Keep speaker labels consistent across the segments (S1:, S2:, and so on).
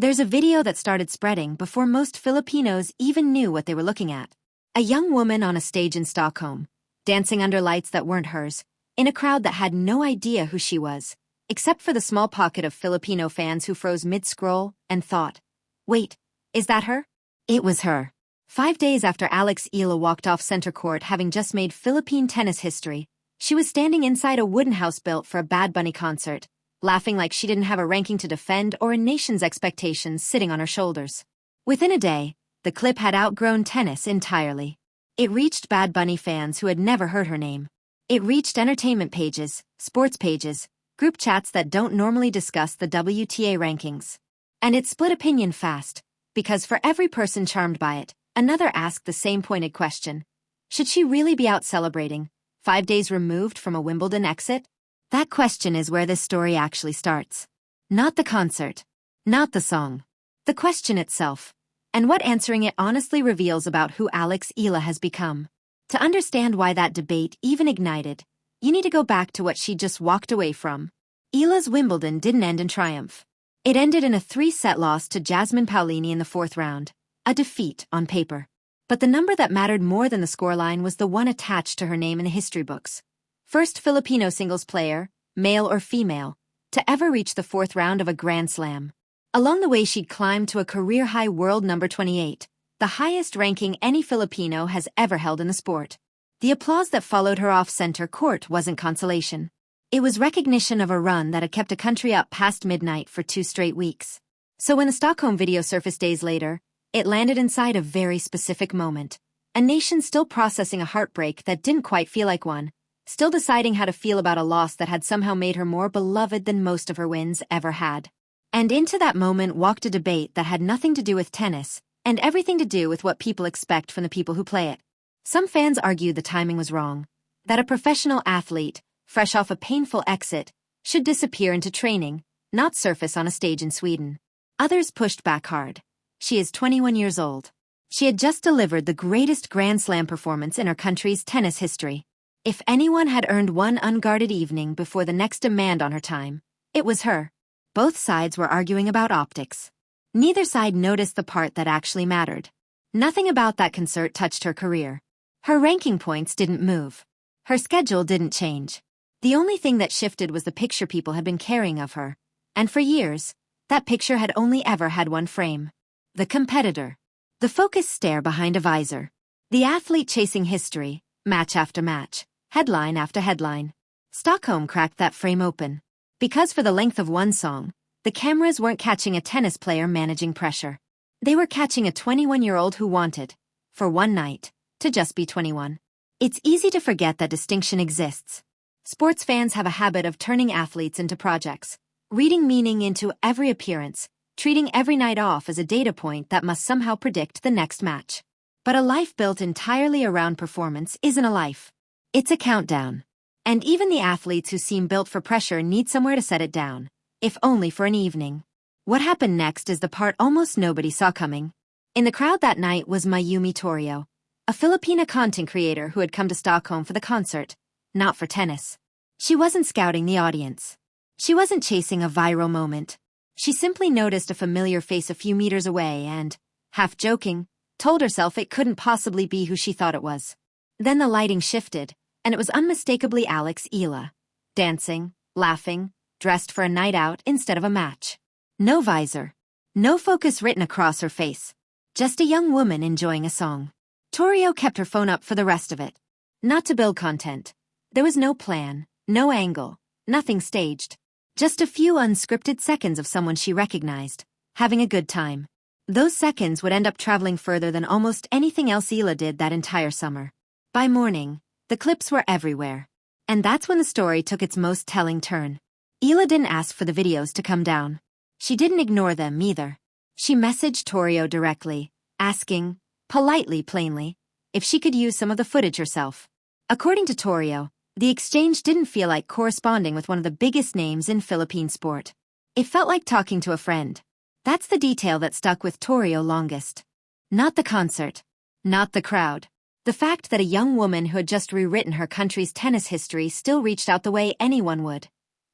S1: There's a video that started spreading before most Filipinos even knew what they were looking at. A young woman on a stage in Stockholm, dancing under lights that weren't hers, in a crowd that had no idea who she was, except for the small pocket of Filipino fans who froze mid-scroll and thought, "Wait, is that her?" It was her. 5 days after Eala walked off center court having just made Philippine tennis history, she was standing inside a wooden house built for a Bad Bunny concert, laughing like she didn't have a ranking to defend or a nation's expectations sitting on her shoulders. Within a day, the clip had outgrown tennis entirely. It reached Bad Bunny fans who had never heard her name. It reached entertainment pages, sports pages, group chats that don't normally discuss the WTA rankings. And it split opinion fast, because for every person charmed by it, another asked the same pointed question. Should she really be out celebrating, 5 days removed from a Wimbledon exit? That question is where this story actually starts. Not the concert. Not the song. The question itself. And what answering it honestly reveals about who Eala has become. To understand why that debate even ignited, you need to go back to what she just walked away from. Eala's Wimbledon didn't end in triumph. It ended in a 3-set loss to Jasmine Paolini in the 4th round, a defeat on paper. But the number that mattered more than the scoreline was the one attached to her name in the history books. First Filipino singles player, male or female, to ever reach the 4th round of a Grand Slam. Along the way she'd climbed to a career-high world number 28, the highest ranking any Filipino has ever held in the sport. The applause that followed her off center court wasn't consolation. It was recognition of a run that had kept a country up past midnight for 2 straight weeks. So when the Stockholm video surfaced days later, it landed inside a very specific moment. A nation still processing a heartbreak that didn't quite feel like one, still deciding how to feel about a loss that had somehow made her more beloved than most of her wins ever had. And into that moment walked a debate that had nothing to do with tennis, and everything to do with what people expect from the people who play it. Some fans argued the timing was wrong, that a professional athlete, fresh off a painful exit, should disappear into training, not surface on a stage in Sweden. Others pushed back hard. She is 21 years old. She had just delivered the greatest Grand Slam performance in her country's tennis history. If anyone had earned one unguarded evening before the next demand on her time, it was her. Both sides were arguing about optics. Neither side noticed the part that actually mattered. Nothing about that concert touched her career. Her ranking points didn't move. Her schedule didn't change. The only thing that shifted was the picture people had been carrying of her. And for years, that picture had only ever had one frame. The competitor. The focused stare behind a visor. The athlete chasing history, match after match, headline after headline. Stockholm cracked that frame open. Because for the length of one song, the cameras weren't catching a tennis player managing pressure. They were catching a 21-year-old who wanted, for one night, to just be 21. It's easy to forget that distinction exists. Sports fans have a habit of turning athletes into projects, reading meaning into every appearance, treating every night off as a data point that must somehow predict the next match. But a life built entirely around performance isn't a life. It's a countdown. And even the athletes who seem built for pressure need somewhere to set it down, if only for an evening. What happened next is the part almost nobody saw coming. In the crowd that night was Mayumi Torrio, a Filipina content creator who had come to Stockholm for the concert, not for tennis. She wasn't scouting the audience. She wasn't chasing a viral moment. She simply noticed a familiar face a few meters away and, half joking, told herself it couldn't possibly be who she thought it was. Then the lighting shifted, and it was unmistakably Eala, dancing, laughing, dressed for a night out instead of a match. No visor. No focus written across her face. Just a young woman enjoying a song. Torrio kept her phone up for the rest of it. Not to build content. There was no plan, no angle, nothing staged. Just a few unscripted seconds of someone she recognized, having a good time. Those seconds would end up traveling further than almost anything else Eala did that entire summer. By morning, the clips were everywhere. And that's when the story took its most telling turn. Eala didn't ask for the videos to come down. She didn't ignore them either. She messaged Torrio directly, asking, politely, plainly, if she could use some of the footage herself. According to Torrio, the exchange didn't feel like corresponding with one of the biggest names in Philippine sport. It felt like talking to a friend. That's the detail that stuck with Torrio longest. Not the concert. Not the crowd. The fact that a young woman who had just rewritten her country's tennis history still reached out the way anyone would.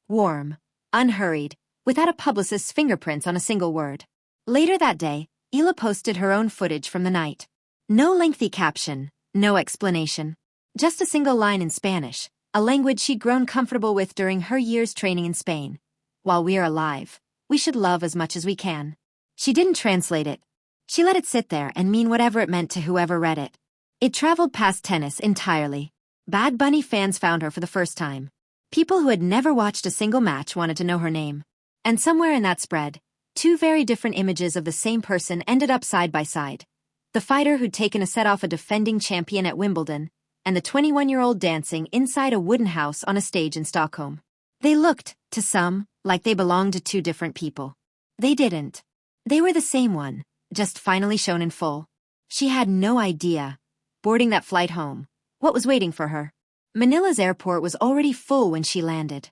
S1: Warm, unhurried, without a publicist's fingerprints on a single word. Later that day, Eala posted her own footage from the night. No lengthy caption, no explanation. Just a single line in Spanish, a language she'd grown comfortable with during her years training in Spain. While we are alive, we should love as much as we can. She didn't translate it. She let it sit there and mean whatever it meant to whoever read it. It traveled past tennis entirely. Bad Bunny fans found her for the first time. People who had never watched a single match wanted to know her name. And somewhere in that spread, two very different images of the same person ended up side by side. The fighter who'd taken a set off a defending champion at Wimbledon, and the 21-year-old dancing inside a wooden house on a stage in Stockholm. They looked, to some, like they belonged to two different people. They didn't. They were the same one, just finally shown in full. She had no idea, boarding that flight home, what was waiting for her. Manila's airport was already full when she landed.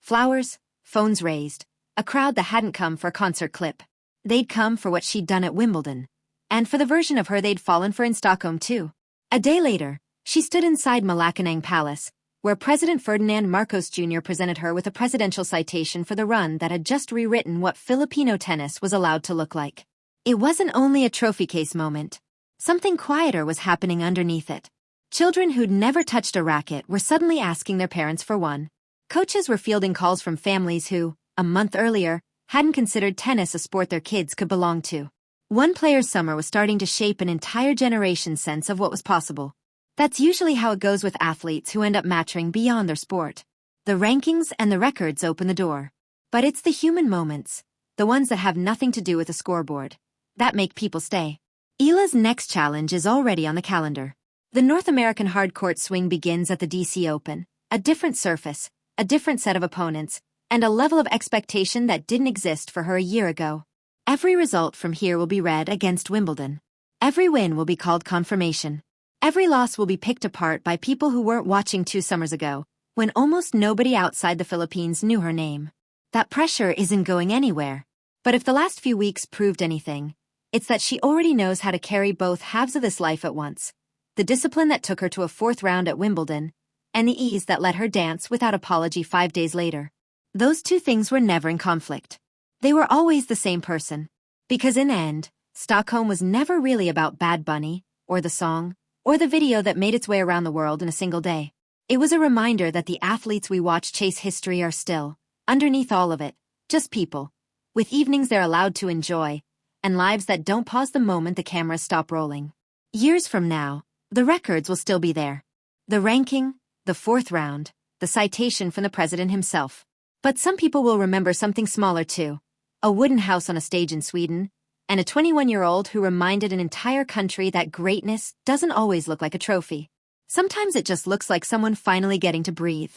S1: Flowers, phones raised, a crowd that hadn't come for a concert clip. They'd come for what she'd done at Wimbledon, and for the version of her they'd fallen for in Stockholm too. A day later, she stood inside Malacanang Palace, where President Ferdinand Marcos Jr. presented her with a presidential citation for the run that had just rewritten what Filipino tennis was allowed to look like. It wasn't only a trophy case moment. Something quieter was happening underneath it. Children who'd never touched a racket were suddenly asking their parents for one. Coaches were fielding calls from families who, a month earlier, hadn't considered tennis a sport their kids could belong to. One player's summer was starting to shape an entire generation's sense of what was possible. That's usually how it goes with athletes who end up maturing beyond their sport. The rankings and the records open the door. But it's the human moments, the ones that have nothing to do with a scoreboard, that make people stay. Eala's next challenge is already on the calendar. The North American hardcourt swing begins at the DC Open, a different surface, a different set of opponents, and a level of expectation that didn't exist for her a year ago. Every result from here will be read against Wimbledon. Every win will be called confirmation. Every loss will be picked apart by people who weren't watching 2 summers ago, when almost nobody outside the Philippines knew her name. That pressure isn't going anywhere. But if the last few weeks proved anything, it's that she already knows how to carry both halves of this life at once. The discipline that took her to a 4th round at Wimbledon, and the ease that let her dance without apology 5 days later. Those two things were never in conflict. They were always the same person. Because in the end, Stockholm was never really about Bad Bunny, or the song, or the video that made its way around the world in a single day. It was a reminder that the athletes we watch chase history are still, underneath all of it, just people, with evenings they're allowed to enjoy, and lives that don't pause the moment the cameras stop rolling. Years from now, the records will still be there. The ranking, the 4th round, the citation from the president himself. But some people will remember something smaller too. A wooden house on a stage in Sweden, and a 21-year-old who reminded an entire country that greatness doesn't always look like a trophy. Sometimes it just looks like someone finally getting to breathe.